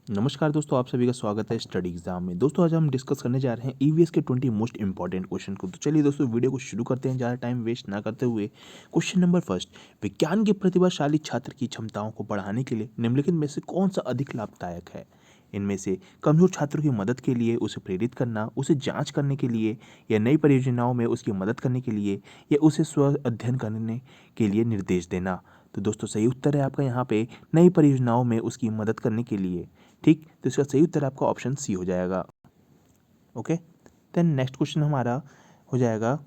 नमस्कार दोस्तों, आप सभी का स्वागत है स्टडी एग्जाम में। दोस्तों आज हम डिस्कस करने जा रहे हैं ईवीएस के 20 मोस्ट इंपॉर्टेंट क्वेश्चन को। तो चलिए दोस्तों वीडियो को शुरू करते हैं ज़्यादा टाइम वेस्ट ना करते हुए। क्वेश्चन नंबर फर्स्ट, विज्ञान के प्रतिभाशाली छात्र की क्षमताओं को बढ़ाने के लिए निम्नलिखित में से कौन सा अधिक लाभदायक है? इनमें से कमजोर छात्रों की मदद के लिए उसे प्रेरित करना, उसे जांच करने के लिए, या नई परियोजनाओं में उसकी मदद करने के लिए, या उसे स्व अध्ययन करने के लिए निर्देश देना। तो दोस्तों सही उत्तर है आपका यहाँ पे नई परियोजनाओं में उसकी मदद करने के लिए। ठीक, तो इसका सही उत्तर आपका ऑप्शन सी हो जाएगा। ओके, देन नेक्स्ट क्वेश्चन हमारा हो जाएगा,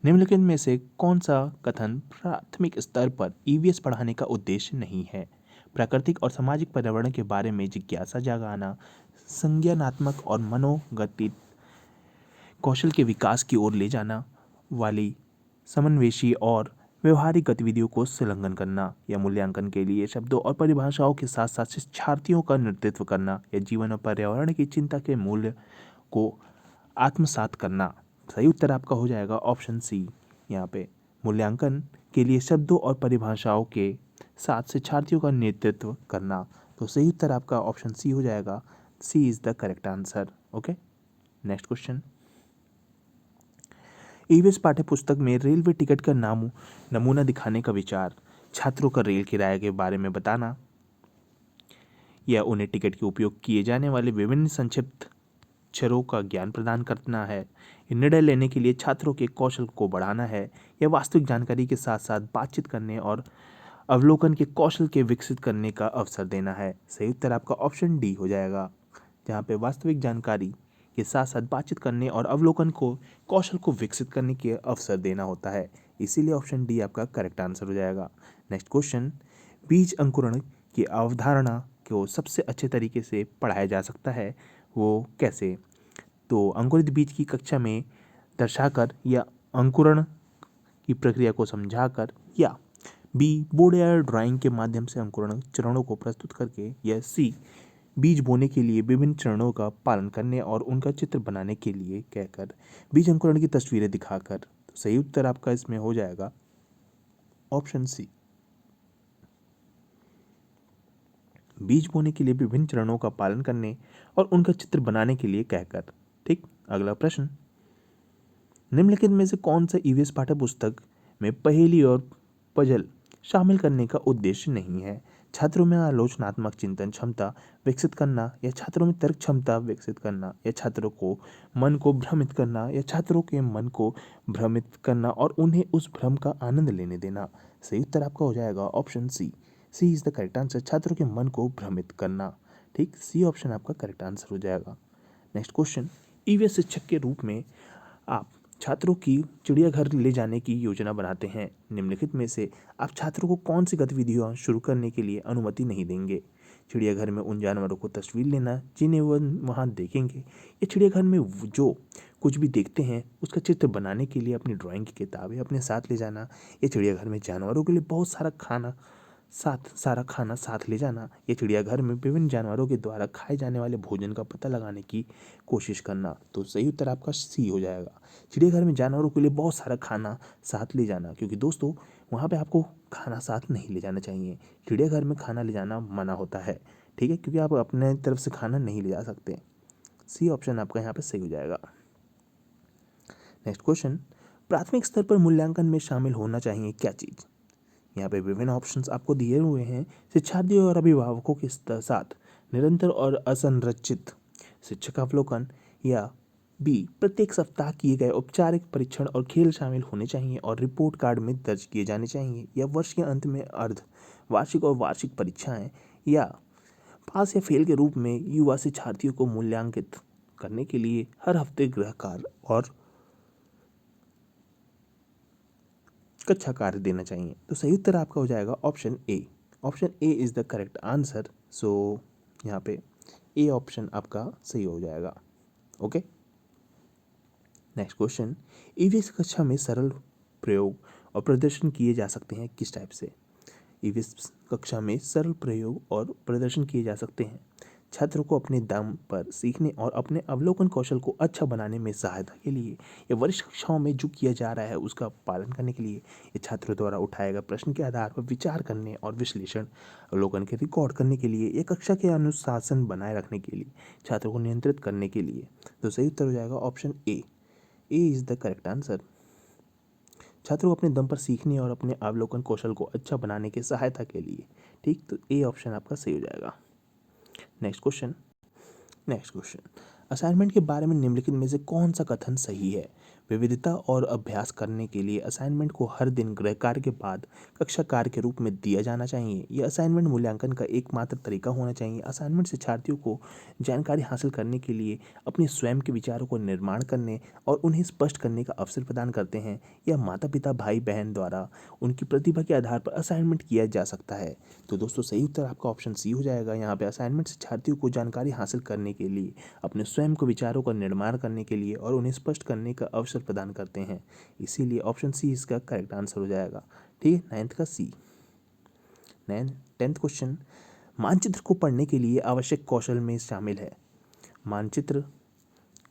निम्नलिखित में से कौन सा कथन प्राथमिक स्तर पर ईवीएस पढ़ाने का उद्देश्य नहीं है? प्राकृतिक और सामाजिक पर्यावरण के बारे में जिज्ञासा जगाना, संज्ञानात्मक और मनोगतिक कौशल के विकास की ओर ले जाना वाली समन्वेषी और व्यवहारिक गतिविधियों को संलग्न करना, या मूल्यांकन के लिए शब्दों और परिभाषाओं के साथ साथ शिक्षार्थियों का नेतृत्व करना, या जीवन और पर्यावरण की चिंता के मूल्य को आत्मसात करना। सही उत्तर आपका हो जाएगा ऑप्शन सी। यहाँ पे मूल्यांकन के लिए शब्दों और परिभाषाओं के साथ शिक्षार्थियों का नेतृत्व करना। तो सही उत्तर आपका ऑप्शन सी हो जाएगा। C is the correct answer. Okay, next question, EVS पाठ्य पुस्तक में रेलवे टिकट का नमूना दिखाने का विचार छात्रों का रेल किराए के बारे में बताना, या उन्हें टिकट के उपयोग किए जाने वाले विभिन्न संक्षिप्त अक्षरों का ज्ञान प्रदान करना है, निर्णय लेने के लिए छात्रों के कौशल को बढ़ाना है, या वास्तविक जानकारी के साथ साथ बातचीत करने और अवलोकन के कौशल के विकसित करने का अवसर देना है। सही उत्तर आपका ऑप्शन डी हो जाएगा, जहाँ पे वास्तविक जानकारी के साथ साथ बातचीत करने और अवलोकन को कौशल को विकसित करने के अवसर देना होता है। इसीलिए ऑप्शन डी आपका करेक्ट आंसर हो जाएगा। नेक्स्ट क्वेश्चन, बीज अंकुरण की अवधारणा को सबसे अच्छे तरीके से पढ़ाया जा सकता है, वो कैसे? तो अंकुरित बीज की कक्षा में दर्शाकर, या अंकुरण की प्रक्रिया को समझाकर, या बी बोर्ड या ड्राइंग के माध्यम से अंकुरण चरणों को प्रस्तुत करके, या सी बीज बोने के लिए विभिन्न चरणों का पालन करने और उनका चित्र बनाने के लिए कहकर, बीज अंकुरण की तस्वीरें दिखाकर। तो सही उत्तर आपका इसमें हो जाएगा ऑप्शन सी, बीज बोने के लिए विभिन्न चरणों का पालन करने और उनका चित्र बनाने के लिए कहकर। ठीक, अगला प्रश्न, निम्नलिखित में से कौन सा ईवीएस पाठ्य पुस्तक में पहेली और पजल शामिल करने का उद्देश्य नहीं है? छात्रों में आलोचनात्मक चिंतन क्षमता विकसित करना, या छात्रों में तर्क क्षमता विकसित करना, या छात्रों को मन को भ्रमित करना, या छात्रों के मन को भ्रमित करना और उन्हें उस भ्रम का आनंद लेने देना। सही उत्तर आपका हो जाएगा option C. C is the correct answer, छात्रों के मन को भ्रमित करना। ठीक, सी ऑप्शन आपका करेक्ट आंसर हो जाएगा। नेक्स्ट क्वेश्चन, ईवीएस शिक्षक के रूप में आप छात्रों की चिड़ियाघर ले जाने की योजना बनाते हैं। निम्नलिखित में से आप छात्रों को कौन सी गतिविधियां शुरू करने के लिए अनुमति नहीं देंगे? चिड़ियाघर में उन जानवरों को तस्वीर लेना जिन्हें वह वहाँ देखेंगे, या चिड़ियाघर में जो कुछ भी देखते हैं उसका चित्र बनाने के लिए अपनी ड्राइंग की किताबें अपने साथ ले जाना, या चिड़ियाघर में जानवरों के लिए बहुत सारा खाना साथ ले जाना, या चिड़ियाघर में विभिन्न जानवरों के द्वारा खाए जाने वाले भोजन का पता लगाने की कोशिश करना। तो सही उत्तर आपका सी हो जाएगा, चिड़ियाघर में जानवरों के लिए बहुत सारा खाना साथ ले जाना, क्योंकि दोस्तों वहाँ पे आपको खाना साथ नहीं ले जाना चाहिए। चिड़ियाघर में खाना ले जाना मना होता है, ठीक है, क्योंकि आप अपने तरफ से खाना नहीं ले जा सकते। सी ऑप्शन आपका यहाँ पे सही हो जाएगा। नेक्स्ट क्वेश्चन, प्राथमिक स्तर पर मूल्यांकन में शामिल होना चाहिए क्या चीज़? यहाँ पे विभिन्न ऑप्शंस आपको दिए हुए हैं। शिक्षार्थियों और अभिभावकों के साथ निरंतर और असंरचित शिक्षक अवलोकन, या बी प्रत्येक सप्ताह किए गए औपचारिक परीक्षण और खेल शामिल होने चाहिए और रिपोर्ट कार्ड में दर्ज किए जाने चाहिए, या वर्ष के अंत में अर्ध वार्षिक और वार्षिक परीक्षाएं, या पास या फेल के रूप में युवा शिक्षार्थियों को मूल्यांकित करने के लिए हर हफ्ते गृह कार्य और कक्षा कार्य देना चाहिए। तो सही उत्तर आपका हो जाएगा option A. Option A is the correct answer. So यहाँ पे ए ऑप्शन आपका सही हो जाएगा। ओके, नेक्स्ट क्वेश्चन, ईवीएस कक्षा में सरल प्रयोग और प्रदर्शन किए जा सकते हैं किस टाइप से? ईवीएस कक्षा में सरल प्रयोग और प्रदर्शन किए जा सकते हैं छात्रों को अपने दम पर सीखने और अपने अवलोकन कौशल को अच्छा बनाने में सहायता के लिए या वरिष्ठ कक्षाओं में जो किया जा रहा है उसका पालन करने के लिए ये छात्रों द्वारा उठाए गए प्रश्न के आधार पर विचार करने और विश्लेषण अवलोकन के रिकॉर्ड करने के लिए या कक्षा के अनुशासन बनाए रखने के लिए छात्रों को नियंत्रित करने के लिए। तो सही उत्तर हो जाएगा option A is the correct answer. छात्रों को अपने दम पर सीखने और अपने अवलोकन कौशल को अच्छा बनाने की सहायता के लिए। ठीक, तो ए ऑप्शन आपका सही हो जाएगा। नेक्स्ट क्वेश्चन असाइनमेंट के बारे में निम्नलिखित में से कौन सा कथन सही है? विविधता और अभ्यास करने के लिए असाइनमेंट को हर दिन गृह कार्य के बाद कक्षा कार्य के रूप में दिया जाना चाहिए। यह असाइनमेंट मूल्यांकन का एकमात्र तरीका होना चाहिए। असाइनमेंट शिक्षार्थियों को जानकारी हासिल करने के लिए अपने स्वयं के विचारों को निर्माण करने और उन्हें स्पष्ट करने का अवसर प्रदान करते हैं। यह माता पिता भाई बहन द्वारा उनकी प्रतिभा के आधार पर असाइनमेंट किया जा सकता है। तो दोस्तों सही उत्तर आपका ऑप्शन सी हो जाएगा। यहाँ पे असाइनमेंट शिक्षार्थियों को जानकारी हासिल करने के लिए अपने स्वयं के विचारों का निर्माण करने के लिए और उन्हें स्पष्ट करने का अवसर प्रदान करते हैं। इसीलिए ऑप्शन सी इसका करेक्ट आंसर हो जाएगा। ठीक है, 9th का सी। 10th क्वेश्चन मानचित्र को पढ़ने के लिए आवश्यक कौशल में शामिल है। मानचित्र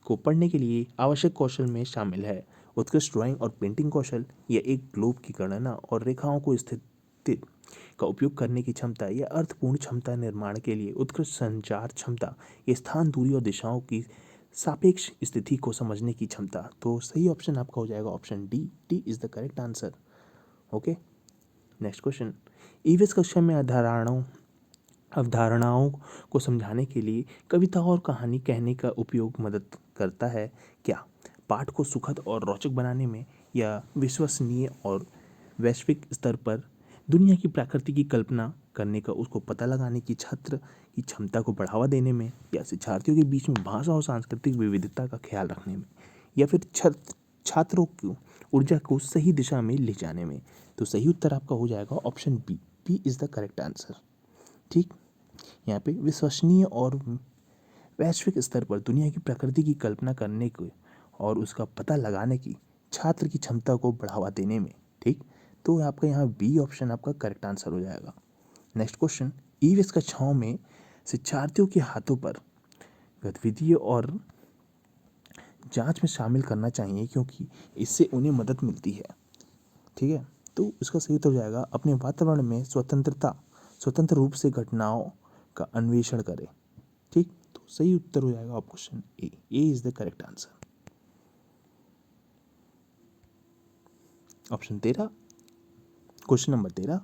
को पढ़ने के लिए आवश्यक कौशल में शामिल है उत्कृष्ट ड्राइंग और पेंटिंग कौशल, या एक ग्लोब की गणना और रेखाओं को स्थित का उपयोग करने की क्षमता, या अर्थपूर्ण क्षमता निर्माण के लिए उत्कृष्ट संचार क्षमता, या स्थान दूरी और दिशाओं की सापेक्ष स्थिति को समझने की क्षमता। तो सही ऑप्शन आपका हो जाएगा option D. D is the correct answer. Okay, next question EVS कक्षा में अवधारणाओं को समझाने के लिए कविता और कहानी कहने का उपयोग मदद करता है क्या? पाठ को सुखद और रोचक बनाने में, या विश्वसनीय और वैश्विक स्तर पर दुनिया की प्रकृति की कल्पना करने का उसको पता लगाने की छात्र की क्षमता को बढ़ावा देने में, या शिक्षार्थियों के बीच में भाषा और सांस्कृतिक विविधता का ख्याल रखने में, या फिर छात्रों की ऊर्जा को सही दिशा में ले जाने में। तो सही उत्तर आपका हो जाएगा option B. B is the correct answer. ठीक, यहाँ पे विश्वसनीय और वैश्विक स्तर पर दुनिया की प्रकृति की कल्पना करने को और उसका पता लगाने की छात्र की क्षमता को बढ़ावा देने में। ठीक, तो आपका यहाँ बी ऑप्शन आपका करेक्ट आंसर हो जाएगा। नेक्स्ट क्वेश्चन ईवीएस कक्षाओं में शिक्षार्थियों के हाथों पर गतिविधि और जांच में शामिल करना चाहिए क्योंकि इससे उन्हें मदद मिलती है। ठीक है, तो इसका सही उत्तर हो जाएगा अपने वातावरण में स्वतंत्र रूप से घटनाओं का अन्वेषण करें। ठीक, तो सही उत्तर हो जाएगा option A. A is the correct answer. Option 13, question number 13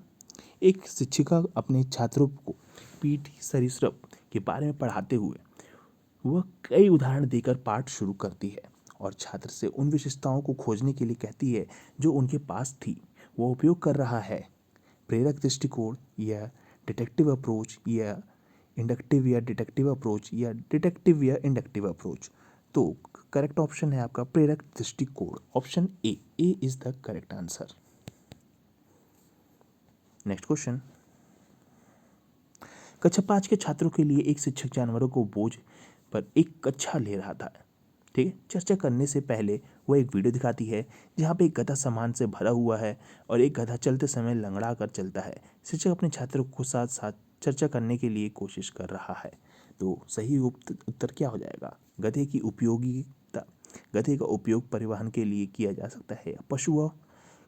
एक शिक्षिका अपने छात्रों को पीटी सरीसृप के बारे में पढ़ाते हुए वह कई उदाहरण देकर पाठ शुरू करती है और छात्र से उन विशेषताओं को खोजने के लिए कहती है जो उनके पास थी। वो उपयोग कर रहा है प्रेरक दृष्टिकोण या डिटेक्टिव अप्रोच, या इंडक्टिव या डिटेक्टिव अप्रोच, या डिटेक्टिव या इंडक्टिव अप्रोच। तो करेक्ट ऑप्शन है आपका प्रेरक दृष्टिकोण, option A. A is the correct answer. Next question कक्षा 5 के छात्रों के लिए एक शिक्षक जानवरों को बोझ पर एक कक्षा ले रहा था। ठीक है, चर्चा करने से पहले वह एक वीडियो दिखाती है जहाँ पे एक गधा सामान से भरा हुआ है और एक गधा चलते समय लंगड़ा कर चलता है। शिक्षक अपने छात्रों को साथ साथ चर्चा करने के लिए कोशिश कर रहा है। तो सही उत्तर क्या हो जाएगा? गधे की उपयोगिता, गधे का उपयोग परिवहन के लिए किया जा सकता है, पशुओं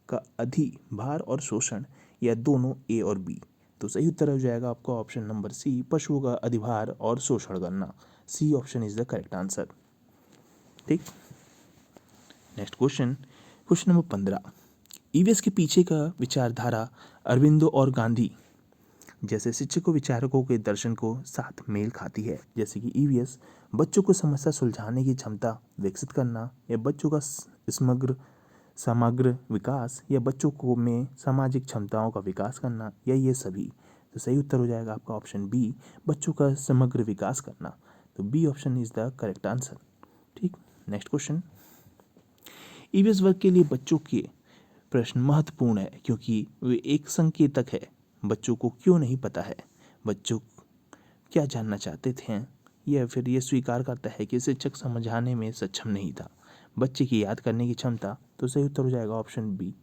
का अधिभार और शोषण, या दोनों ए और बी। तो सही उत्तर हो जाएगा आपका ऑप्शन नंबर सी, पशुओं का अधिभार और शोषण करना। C option is the correct answer. ठीक, नेक्स्ट क्वेश्चन नंबर 15 ईवीएस के पीछे का विचारधारा अरविंदो और गांधी जैसे शिक्षकों विचारकों के दर्शन को साथ मेल खाती है। जैसे कि ईवीएस बच्चों को समस्या सुलझाने की क्षमता विकसित करना, या बच्चों का समग्र विकास, या बच्चों को में सामाजिक क्षमताओं का विकास करना, या ये सभी। तो सही उत्तर हो जाएगा आपका ऑप्शन बी, बच्चों का समग्र विकास करना। तो B option is the correct answer. ठीक, नेक्स्ट क्वेश्चन ईवीएस वर्ग के लिए बच्चों के प्रश्न महत्वपूर्ण है क्योंकि वे एक संकेतक है। बच्चों को क्यों नहीं पता है, बच्चों क्या जानना चाहते थे, या फिर ये स्वीकार करता है कि शिक्षक समझाने में सक्षम नहीं था, बच्चे की याद करने की क्षमता। तो सही उत्तर हो जाएगा ऑप्शन बी,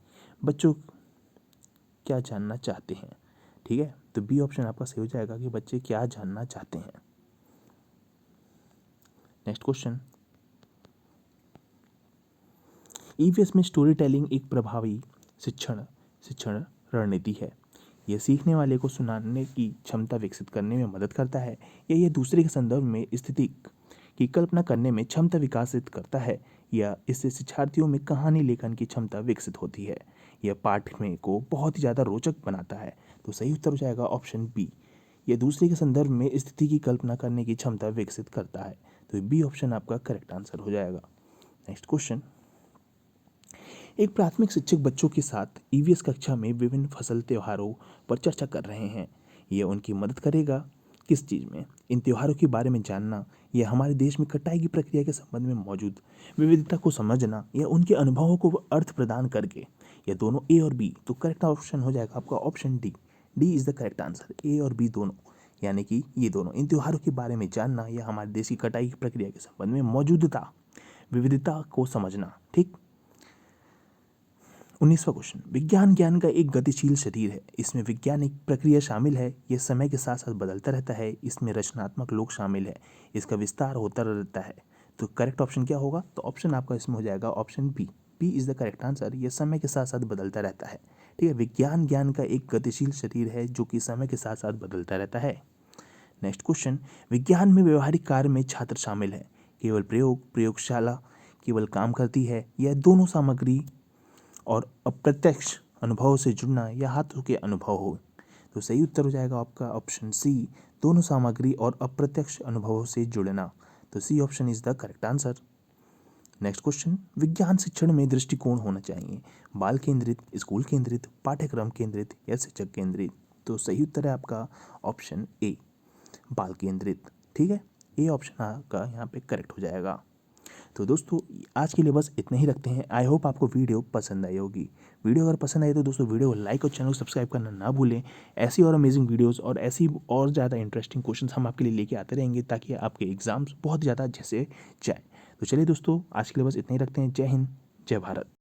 बच्चों क्या जानना चाहते हैं। ठीक है, तो बी ऑप्शन आपका सही हो जाएगा कि बच्चे क्या जानना चाहते हैं। नेक्स्ट क्वेश्चन, ईवीएस में स्टोरी टेलिंग एक प्रभावी शिक्षण रणनीति है। यह सीखने वाले को सुनाने की क्षमता विकसित करने में मदद करता है या यह दूसरे के संदर्भ में स्थिति की कल्पना करने में क्षमता विकसित करता है या इससे शिक्षार्थियों में कहानी लेखन की क्षमता विकसित होती है। यह पाठ में को बहुत ही ज़्यादा रोचक बनाता है। तो सही उत्तर हो जाएगा ऑप्शन बी, यह दूसरे के संदर्भ में स्थिति की कल्पना करने की क्षमता विकसित करता है। तो बी ऑप्शन आपका करेक्ट आंसर हो जाएगा। नेक्स्ट क्वेश्चन, एक प्राथमिक शिक्षक बच्चों के साथ ईवीएस कक्षा में विभिन्न फसल त्योहारों पर चर्चा कर रहे हैं। यह उनकी मदद करेगा किस चीज़ में? इन त्योहारों के बारे में जानना, यह हमारे देश में कटाई की प्रक्रिया के संबंध में मौजूद विविधता को समझना, या उनके अनुभवों को अर्थ प्रदान करके। यह दोनों ए और बी। तो करेक्ट ऑप्शन हो जाएगा आपका option D. D is the correct answer. A और बी दोनों, यानी कि ये दोनों इन त्योहारों के बारे में जानना या हमारे देश की कटाई की प्रक्रिया के संबंध में मौजूदता विविधता को समझना। ठीक। 19वां क्वेश्चन, विज्ञान ज्ञान का एक गतिशील शरीर है। इसमें वैज्ञानिक प्रक्रिया शामिल है, यह समय के साथ साथ बदलता रहता है। इसमें रचनात्मक लोग शामिल है, इसका विस्तार होता रहता है। तो करेक्ट ऑप्शन क्या होगा? तो ऑप्शन आपका इसमें हो जाएगा option B. B is the correct answer. यह समय के साथ साथ बदलता रहता है। ठीक है, विज्ञान ज्ञान का एक गतिशील शरीर है जो कि समय के साथ साथ बदलता रहता है। नेक्स्ट क्वेश्चन, विज्ञान में व्यवहारिक कार्य में छात्र शामिल है। केवल प्रयोगशाला केवल काम करती है, यह दोनों सामग्री और अप्रत्यक्ष अनुभव से जुड़ना या हाथों के अनुभव हो। तो सही उत्तर हो जाएगा आपका ऑप्शन सी, दोनों सामग्री और अप्रत्यक्ष अनुभवों से जुड़ना। तो C option is the correct answer. Next question, विज्ञान शिक्षण में दृष्टिकोण होना चाहिए बाल केंद्रित, स्कूल केंद्रित, पाठ्यक्रम केंद्रित या शिक्षक केंद्रित। तो सही उत्तर है आपका ऑप्शन ए, बाल केंद्रित। ठीक है, ए ऑप्शन आपका यहाँ पे करेक्ट हो जाएगा। तो दोस्तों आज के लिए बस इतना ही रखते हैं। आई होप आपको वीडियो पसंद आई होगी। वीडियो अगर पसंद आई तो दोस्तों वीडियो को लाइक और चैनल को सब्सक्राइब करना ना भूलें। ऐसी और अमेजिंग वीडियोस और ऐसी और ज़्यादा इंटरेस्टिंग क्वेश्चंस हम आपके लिए लेके आते रहेंगे ताकि आपके एग्जाम्स बहुत ज़्यादा अच्छे से जाए। तो चलिए दोस्तों आज के लिए बस इतना ही रखते हैं। जय हिंद, जय भारत।